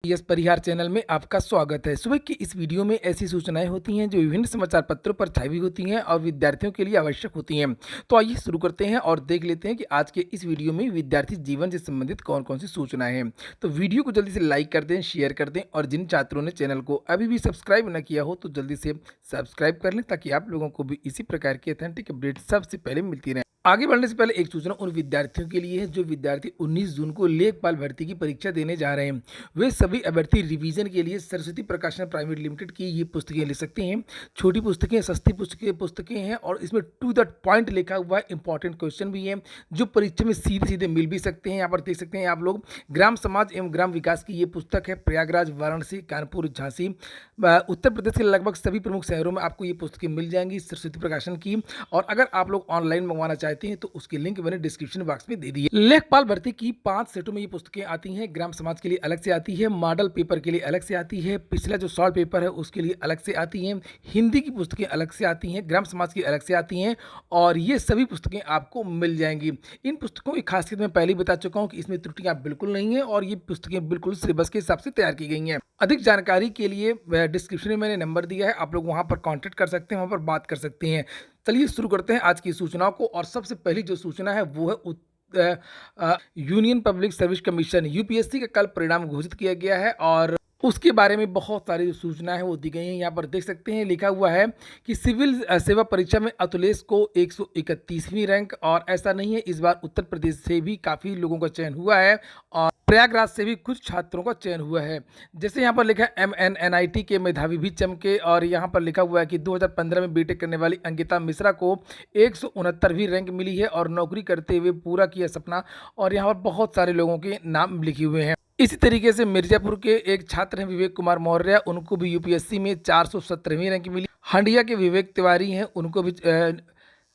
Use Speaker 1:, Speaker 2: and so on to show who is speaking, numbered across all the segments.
Speaker 1: Yes परिहार channel में आपका स्वागत है। सुबह की इस वीडियो में ऐसी सूचनाएं होती हैं जो विभिन्न समाचार पत्रों पर छाई हुई होती हैं और विद्यार्थियों के लिए आवश्यक होती हैं। तो आइए शुरू करते हैं और देख लेते हैं कि आज के इस वीडियो में विद्यार्थी जीवन से संबंधित कौन-कौन सी सूचनाएं हैं। तो वीडियो को जल्दी से लाइक कर दें, शेयर कर दें और जिन छात्रों ने चैनल को अभी भी सब्सक्राइब न किया हो तो जल्दी से सब्सक्राइब कर लें ताकि आप लोगों को भी इसी प्रकार की ऑथेंटिक अपडेट सबसे पहले मिलती रहे। आगे बढ़ने से पहले एक सूचना उन विद्यार्थियों के लिए है जो विद्यार्थी 19 जून को लेखपाल भर्ती की परीक्षा देने जा रहे हैं। वे सभी अभ्यर्थी रिवीजन के लिए सरस्वती प्रकाशन प्राइवेट लिमिटेड की ये पुस्तकें ले सकते हैं। छोटी पुस्तकें, सस्ती पुस्तकें हैं और इसमें टू द पॉइंट लिखा हुआ है, इंपॉर्टेंट क्वेश्चन भी है जो परीक्षा में सीधे सीधे मिल भी सकते हैं। यहाँ पर देख सकते हैं आप लोग, ग्राम समाज एवं ग्राम विकास की ये पुस्तक है। प्रयागराज, वाराणसी, कानपुर, झांसी, उत्तर प्रदेश के लगभग सभी प्रमुख शहरों में आपको ये पुस्तकें मिल जाएंगी सरस्वती प्रकाशन की। और अगर आप लोग ऑनलाइन मंगवाना चाहते हैं तो उसकी लिंक मैंने डिस्क्रिप्शन बॉक्स में दे दी है। लेखपाल भर्ती की 5 सेटों में ये पुस्तकें आती हैं। ग्राम समाज के लिए अलग से आती है, मॉडल पेपर के लिए अलग से आती है, पिछला जो सॉल्व पेपर है उसके लिए अलग से आती हैं, हिंदी की पुस्तकें अलग से आती हैं, ग्राम समाज की अलग से आती हैं और ये सभी पुस्तकें आपको मिल जाएंगी। इन पुस्तकों की खासियत मैं पहले ही बता चुका हूँ कि इसमें त्रुटियां बिल्कुल नहीं है और ये पुस्तकें बिल्कुल सिलेबस के हिसाब से तैयार की गई हैं। अधिक जानकारी के लिए डिस्क्रिप्शन में मैंने नंबर दिया है, आप लोग वहां पर कॉन्टेक्ट कर सकते हैं, वहां पर बात कर सकते हैं। चलिए शुरू करते हैं आज की सूचनाओं को और सबसे पहली जो सूचना है वो है union public service commission UPSC का कल परिणाम घोषित किया गया है और उसके बारे में बहुत सारी सूचनाएं हैं वो दी गई हैं। यहाँ पर देख सकते हैं लिखा हुआ है कि सिविल सेवा परीक्षा में अतुलेश को 131वीं रैंक और ऐसा नहीं है, इस बार उत्तर प्रदेश से भी काफ़ी लोगों का चयन हुआ है और प्रयागराज से भी कुछ छात्रों का चयन हुआ है। जैसे यहाँ पर लिखा है MNNIT के मेधावी भी चमके और यहाँ पर लिखा हुआ है कि 2015 में बीटेक करने वाली अंकिता मिश्रा को 169वीं रैंक मिली है और नौकरी करते हुए पूरा किया सपना। और यहाँ पर बहुत सारे लोगों के नाम लिखे हुए हैं। इसी तरीके से मिर्जापुर के एक छात्र हैं विवेक कुमार मौर्य, उनको भी यूपीएससी में 417वीं रैंक मिली। हंडिया के विवेक तिवारी हैं, उनको भी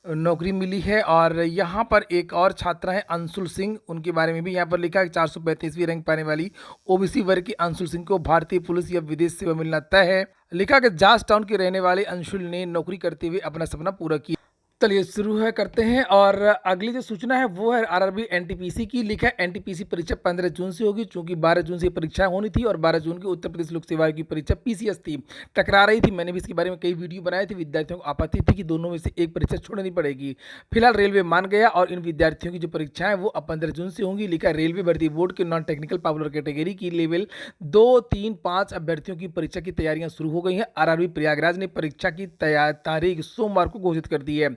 Speaker 1: नौकरी मिली है। और यहाँ पर एक और छात्रा है अंशुल सिंह, उनके बारे में भी यहाँ पर लिखा है 435वीं रैंक पाने वाली ओबीसी वर्ग की अंशुल सिंह को भारतीय पुलिस या विदेश सेवा मिलना तय है। लिखा कि जॉर्ज टाउन के रहने वाले अंशुल ने नौकरी करते हुए अपना सपना पूरा किया। चलिए शुरू है करते हैं और अगली जो सूचना है वो है आरआरबी एनटीपीसी की। लिखा है एनटीपीसी परीक्षा 15 जून से होगी, चूंकि 12 जून से परीक्षा होनी थी और 12 जून की उत्तर प्रदेश लोक सेवा आयोग की परीक्षा पीसीएस थी, टकरा रही थी। मैंने भी इसके बारे में कई वीडियो बनाए थे। विद्यार्थियों को आपत्ति थी कि दोनों में से एक परीक्षा छोड़नी पड़ेगी। फिलहाल रेलवे मान गया और इन विद्यार्थियों की जो परीक्षाएं वो अब 15 जून से होंगी। लिखा है रेलवे भर्ती बोर्ड के नॉन टेक्निकल पॉपुलर कैटेगरी की लेवल 2, 3, 5 अभ्यर्थियों की परीक्षा की तैयारियां शुरू हो गई हैं। आरआरबी प्रयागराज ने परीक्षा की तारीख सोमवार को घोषित कर दी है।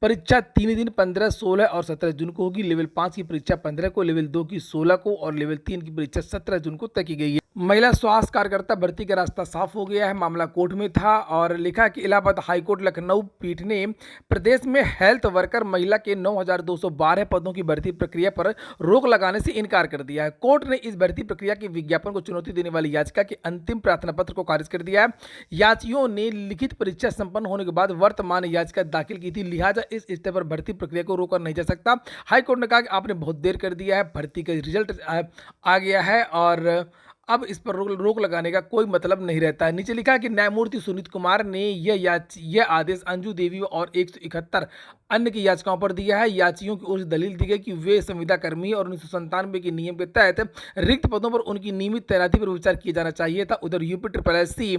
Speaker 1: परीक्षा 3 दिन 15, 16 और 17 जून को होगी। लेवल 5 की परीक्षा 15 को, लेवल 2 की 16 को और लेवल 3 की परीक्षा 17 जून को तय की गई है। महिला स्वास्थ्य कार्यकर्ता भर्ती का रास्ता साफ हो गया है, मामला कोर्ट में था और लिखा कि इलाहाबाद हाईकोर्ट लखनऊ पीठ ने प्रदेश में हेल्थ वर्कर महिला के 9,212 पदों की भर्ती प्रक्रिया पर रोक लगाने से इनकार कर दिया है। कोर्ट ने इस भर्ती प्रक्रिया के विज्ञापन को चुनौती देने वाली याचिका के अंतिम प्रार्थना पत्र को खारिज कर दिया है। याचियों ने लिखित परीक्षा संपन्न होने के बाद वर्तमान याचिका दाखिल की थी, लिहाजा इस स्तर पर भर्ती प्रक्रिया को रोका नहीं जा सकता। हाईकोर्ट ने कहा कि आपने बहुत देर कर दिया है, भर्ती का रिजल्ट आ गया है और अब इस पर रोक लगाने का कोई मतलब नहीं रहता है। नीचे लिखा है कि न्यायमूर्ति सुनीत कुमार ने यह आदेश अंजू देवी और 171 अन्य की याचिकाओं पर दिया है। याचियों की ओर से दलील दी गई कि वे संविदा कर्मी और 1997 के नियम के तहत रिक्त पदों पर उनकी नियमित तैनाती पर विचार किया जाना चाहिए था। उधर यूपी SSS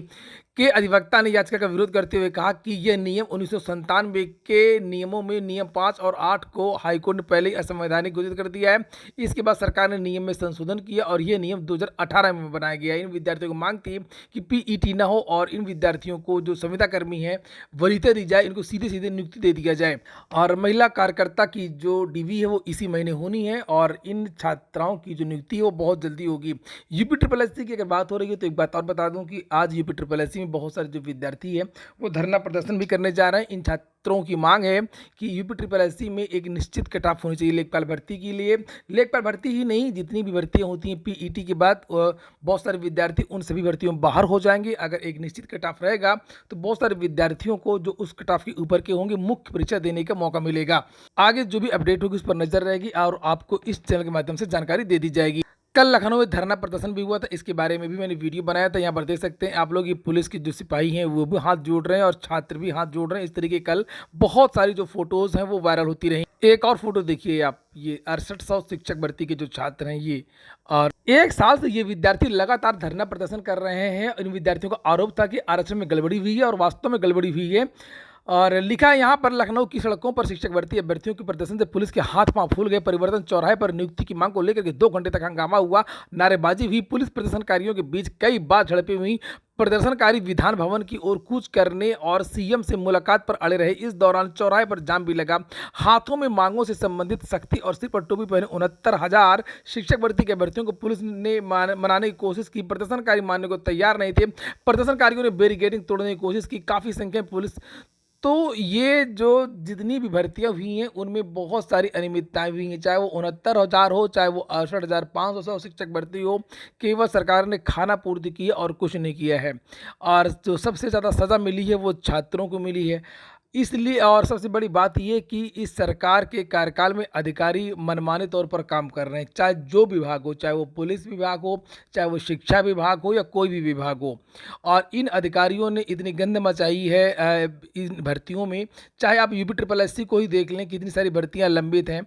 Speaker 1: के अधिवक्ता ने याचिका का विरोध करते हुए कहा कि यह नियम 1997 के नियमों में नियम 5 और 8 को हाईकोर्ट ने पहले ही असंवैधानिक घोषित कर दिया है। इसके बाद सरकार ने नियम में संशोधन किया और यह नियम 2018 में बनाया गया। इन विद्यार्थियों को मांग थी कि पीईटी न हो और इन विद्यार्थियों को जो संविदा कर्मी है वरीयता दी जाए, इनको सीधे सीधे नियुक्ति दे दिया जाए। और महिला कार्यकर्ता की जो डीवी है वो इसी महीने होनी है और इन छात्राओं की जो नियुक्ति है वो बहुत जल्दी होगी। यूपी SSS की अगर बात हो रही है तो एक बात और बता दूं कि आज यूपी SSS में बहुत सारे जो विद्यार्थी हैं वो धरना प्रदर्शन भी करने जा रहे हैं। इन छात्रों की मांग है कि यूपी SSS में एक निश्चित कट ऑफ होनी चाहिए लेखपाल भर्ती के लिए। लेखपाल भर्ती ही नहीं, जितनी भी भर्तियाँ होती हैं पीईटी के बाद बहुत सारे विद्यार्थी उन सभी भर्तियों में बाहर हो जाएंगे। अगर एक निश्चित कट ऑफ रहेगा तो बहुत सारे विद्यार्थियों को जो उस कट ऑफ के ऊपर के होंगे मुख्य परीक्षा देने का मौका मिलेगा। आगे जो भी अपडेट होगी उस पर नजर रहेगी और आपको इस चैनल के माध्यम से जानकारी दे दी जाएगी। कल लखनऊ में धरना प्रदर्शन भी हुआ था, इसके बारे में भी मैंने वीडियो बनाया था। यहाँ पर देख सकते हैं आप लोग, ये पुलिस के जो सिपाही हैं वो भी हाथ जोड़ रहे हैं और छात्र भी हाथ जोड़ रहे हैं। इस तरीके कल बहुत सारी जो फोटोज़ हैं वो वायरल होती रही। एक और फोटो देखिए आप, ये 6800 शिक्षक भर्ती के जो छात्र हैं ये, और 1 साल से ये विद्यार्थी लगातार धरना प्रदर्शन कर रहे हैं। इन विद्यार्थियों का आरोप था कि आरक्षण में गड़बड़ी हुई है और वास्तव में गड़बड़ी हुई है। और लिखा है यहाँ पर, लखनऊ की सड़कों पर शिक्षक भर्ती अभ्यर्थियों के प्रदर्शन से पुलिस के हाथ पांव फूल गए। परिवर्तन चौराहे पर नियुक्ति की मांग को लेकर के 2 घंटे तक हंगामा हुआ, नारेबाजी हुई। पुलिस प्रदर्शनकारियों के बीच कई बार झड़पें हुई। प्रदर्शनकारी विधान भवन की ओर कूच करने और सीएम से मुलाकात पर अड़े रहे। इस दौरान चौराहे पर जाम भी लगा। हाथों में मांगों से संबंधित सख्ती और सिर पर टोपी पहने 69,000 शिक्षक भर्ती के अभ्यर्थियों को पुलिस ने मनाने की कोशिश की। प्रदर्शनकारी मानने को तैयार नहीं थे। प्रदर्शनकारियों ने बैरिकेडिंग तोड़ने की कोशिश की। काफ़ी संख्या में पुलिस, तो ये जो जितनी भी भर्तियां हुई हैं उनमें बहुत सारी अनियमितताएं हुई हैं, चाहे वो 69,000 हो, चाहे वो 68,500 शिक्षक भर्ती हो। केवल सरकार ने खाना पूर्ति की है और कुछ नहीं किया है। और जो सबसे ज़्यादा सज़ा मिली है वो छात्रों को मिली है। इसलिए, और सबसे बड़ी बात ये कि इस सरकार के कार्यकाल में अधिकारी मनमाने तौर पर काम कर रहे हैं, चाहे जो विभाग हो, चाहे वो पुलिस विभाग हो, चाहे वो शिक्षा विभाग हो या कोई भी विभाग हो। और इन अधिकारियों ने इतनी गंद मचाई है इन भर्तियों में। चाहे आप यूपी ट्रिपल एस सी को ही देख लें, कितनी सारी भर्तियां लंबित हैं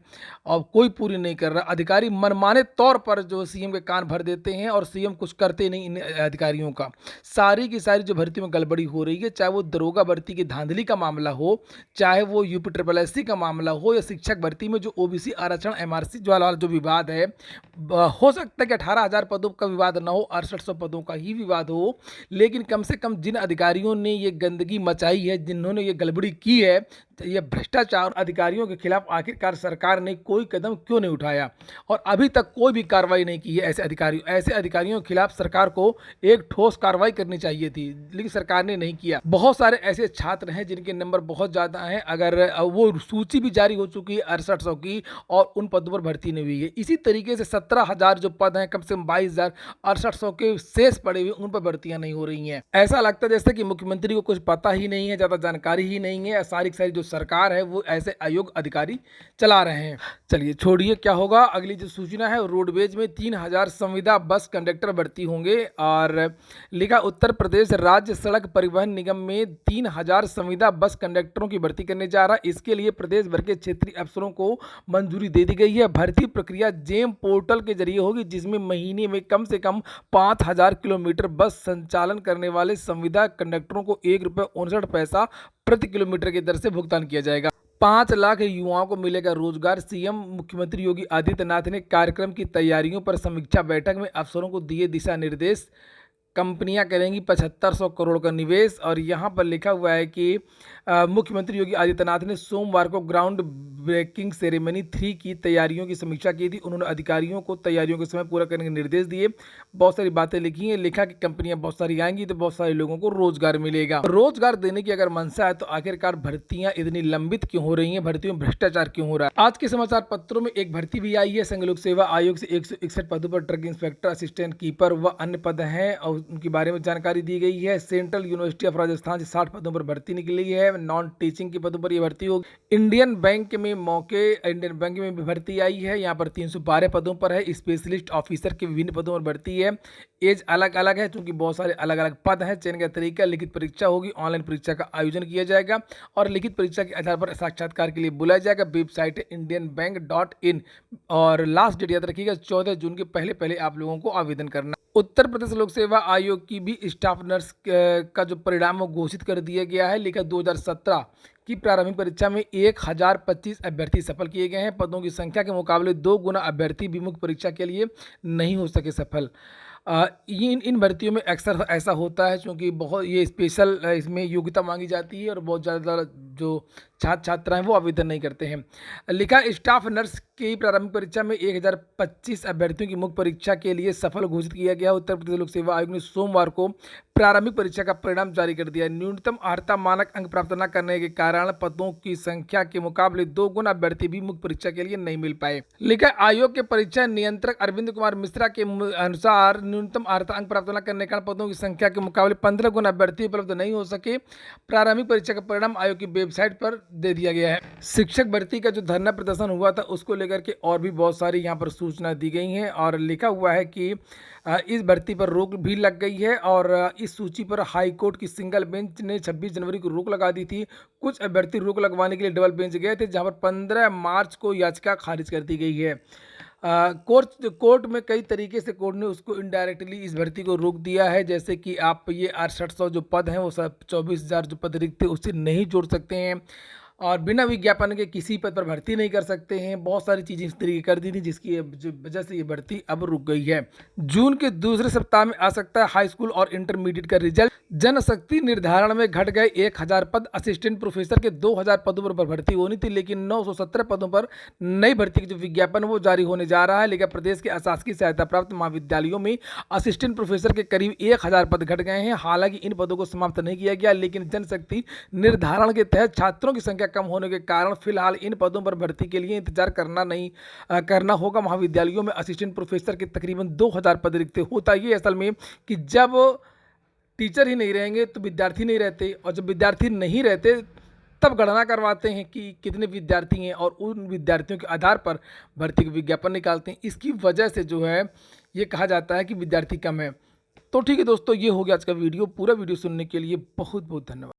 Speaker 1: और कोई पूरी नहीं कर रहा। अधिकारी मनमाने तौर पर जो सीएम के कान भर देते हैं और सीएम कुछ करते नहीं इन अधिकारियों का। सारी की सारी जो भर्ती में गड़बड़ी हो रही है, चाहे वो दरोगा भर्ती की धांधली का मामला हो, चाहे वो यूपी ट्रिपल एस सी का मामला हो, या शिक्षक भर्ती में जो ओबीसी आरक्षण एमआरसी वाला जो विवाद है, हो सकता है कि 18,000 पदों का विवाद ना हो, 6800 पदों का ही विवाद हो। लेकिन कम से कम जिन अधिकारियों ने ये गंदगी मचाई है, जिन्होंने ये गड़बड़ी की है, ये भ्रष्टाचार अधिकारियों के खिलाफ आखिरकार सरकार ने कोई कदम क्यों नहीं उठाया और अभी तक कोई भी कार्रवाई नहीं की है। ऐसे अधिकारियों के खिलाफ सरकार को एक ठोस कार्रवाई करनी चाहिए थी, लेकिन सरकार ने नहीं किया। बहुत सारे ऐसे छात्र हैं जिनके नंबर बहुत ज़्यादा हैं, अगर वो सूची भी जारी हो चुकी है 6800 की, और उन पदों पर भर्ती नहीं हुई है। इसी तरीके से 17,000 जो पद हैं, कम से कम 22,000 6800 के शेष पड़े हुए, उन पर भर्तियां नहीं हो रही हैं। ऐसा लगता है जैसे कि मुख्यमंत्री को कुछ पता ही नहीं है, ज़्यादा जानकारी ही नहीं है। सारी की सारी जो सरकार है वो ऐसे अयोग्य अधिकारी चला रहे हैं। चलिए छोड़िए, क्या होगा। अगली जो सूचना है, रोडवेज में 3,000 संविदा बस कंडक्टर भर्ती होंगे। और लिखा, उत्तर प्रदेश राज्य सड़क परिवहन निगम में 3,000 संविदा बस कंडक्टरों की भर्ती करने जा रहा है। इसके लिए प्रदेश भर के क्षेत्रीय अफसरों को मंजूरी दे दी गई है। भर्ती प्रक्रिया जेम पोर्टल के जरिए होगी, जिसमें महीने में कम से कम 5,000 किलोमीटर बस संचालन करने वाले संविदा कंडक्टरों को ₹1.59 प्रति किलोमीटर की दर से भुगतान किया जाएगा। 5 लाख युवाओं को मिलेगा रोजगार। सीएम मुख्यमंत्री योगी आदित्यनाथ ने कार्यक्रम की तैयारियों पर समीक्षा बैठक में अफसरों को दिए दिशा निर्देश। कंपनियां करेंगी 7500 करोड़ का निवेश। और यहाँ पर लिखा हुआ है कि मुख्यमंत्री योगी आदित्यनाथ ने सोमवार को ग्राउंड ब्रेकिंग सेरेमनी 3 की तैयारियों की समीक्षा की थी। उन्होंने अधिकारियों को तैयारियों के समय पूरा करने के निर्देश दिए। बहुत सारी बातें लिखी हैं। लिखा कि कंपनियां बहुत सारी आएंगी तो बहुत सारे लोगों को रोजगार मिलेगा। रोजगार देने की अगर मंशा है तो आखिरकार भर्तियां इतनी लंबित क्यों हो रही हैं, भर्तियों में भ्रष्टाचार क्यों हो रहा है। आज के समाचार पत्रों में एक भर्ती भी आई है। संघ लोक सेवा आयोग से 161 पदों पर ट्रक इंस्पेक्टर, असिस्टेंट कीपर व अन्य पद हैं और उनके बारे में जानकारी दी गई है। सेंट्रल यूनिवर्सिटी ऑफ राजस्थान से 60 पदों पर भर्ती निकली है। नॉन टीचिंग के पदों पर यह भर्ती होगी। इंडियन बैंक में भी भर्ती आई है। यहाँ पर 312 पदों पर है। स्पेशलिस्ट ऑफिसर के विभिन्न पदों पर भर्ती है। एज अलग अलग है क्योंकि बहुत सारे अलग अलग पद हैं। चयन का तरीका, लिखित परीक्षा होगी। ऑनलाइन परीक्षा का आयोजन किया जाएगा और लिखित परीक्षा के आधार पर साक्षात्कार के लिए बुलाया जाएगा। वेबसाइट है indianbank.in और लास्ट डेट याद रखिएगा 14 जून के पहले आप लोगों को आवेदन करना। उत्तर प्रदेश लोक सेवा आयोग की भी स्टाफ नर्स का जो परिणाम वो घोषित कर दिया गया है। लिखा 2017 की प्रारंभिक परीक्षा में 1025 अभ्यर्थी सफल किए गए हैं। पदों की संख्या के मुकाबले 2 गुना अभ्यर्थी विमुक्त परीक्षा के लिए नहीं हो सके सफल। इन भर्तियों में अक्सर ऐसा होता है क्योंकि बहुत ये स्पेशल इसमें योग्यता मांगी जाती है और बहुत ज़्यादा जो छात्र छात्रा हैं वो आवेदन नहीं करते हैं। लिखा, स्टाफ नर्स की प्रारंभिक परीक्षा में 1025 अभ्यर्थियों की मुख्य परीक्षा के लिए सफल घोषित किया गया। उत्तर प्रदेश लोक सेवा आयोग ने सोमवार को प्रारंभिक परीक्षा का परिणाम जारी कर दिया। न्यूनतम अर्हता मानक अंक प्राप्त न करने के कारण पदों की संख्या के मुकाबले 2 गुना अभ्यर्थी भी मुख्य परीक्षा के लिए नहीं मिल पाए। लिखा, आयोग के परीक्षा नियंत्रक अरविंद कुमार मिश्रा के अनुसार न्यूनतम अर्हता अंक प्राप्त न करने के कारण पदों की संख्या के मुकाबले 15 गुना अभ्यर्थी उपलब्ध नहीं हो सके। प्रारंभिक परीक्षा का परिणाम आयोग की वेबसाइट पर दे दिया गया है। शिक्षक भर्ती का जो धरना प्रदर्शन हुआ था उसको लेकर के और भी बहुत सारी यहाँ पर सूचना दी गई हैं और लिखा हुआ है कि इस भर्ती पर रोक भी लग गई है और इस सूची पर हाई कोर्ट की सिंगल बेंच ने 26 जनवरी को रोक लगा दी थी। कुछ अभ्यर्थी रोक लगवाने के लिए डबल बेंच गए थे, जहाँ पर 15 मार्च को याचिका खारिज कर दी गई है। कोर्ट में कई तरीके से कोर्ट ने उसको इनडायरेक्टली इस भर्ती को रोक दिया है, जैसे कि आप ये 6800 जो पद हैं वो सब 24,000 जो पद रिक्त थे उससे नहीं जोड़ सकते हैं और बिना विज्ञापन के किसी पद पर भर्ती नहीं कर सकते हैं। बहुत सारी चीज़ें इस तरीके कर दी थी जिसकी वजह से ये भर्ती अब रुक गई है। जून के दूसरे सप्ताह में आ सकता है हाई स्कूल और इंटरमीडिएट का रिजल्ट। जनशक्ति निर्धारण में घट गए 1000 पद। असिस्टेंट प्रोफेसर के 2000 पदों पर भर्ती होनी थी, लेकिन 917 पदों पर नई भर्ती की जो विज्ञापन वो जारी होने जा रहा है। लेकिन प्रदेश के अशासकीय सहायता प्राप्त महाविद्यालयों में असिस्टेंट प्रोफेसर के करीब 1000 पद घट गए हैं। हालांकि इन पदों को समाप्त नहीं किया गया, लेकिन जनशक्ति निर्धारण के तहत छात्रों की संख्या कम होने के कारण फिलहाल इन पदों पर भर्ती के लिए इंतजार करना होगा। महाविद्यालयों में असिस्टेंट प्रोफेसर के तकरीबन 2000 पद रिक्त होता ये असल में कि जब टीचर ही नहीं रहेंगे तो विद्यार्थी नहीं रहते, और जब विद्यार्थी नहीं रहते तब गणना करवाते हैं कि कितने विद्यार्थी हैं और उन विद्यार्थियों के आधार पर भर्ती का विज्ञापन निकालते हैं। इसकी वजह से जो है ये कहा जाता है कि विद्यार्थी कम है। तो ठीक है दोस्तों, ये हो गया आज का वीडियो। पूरा वीडियो सुनने के लिए बहुत बहुत धन्यवाद।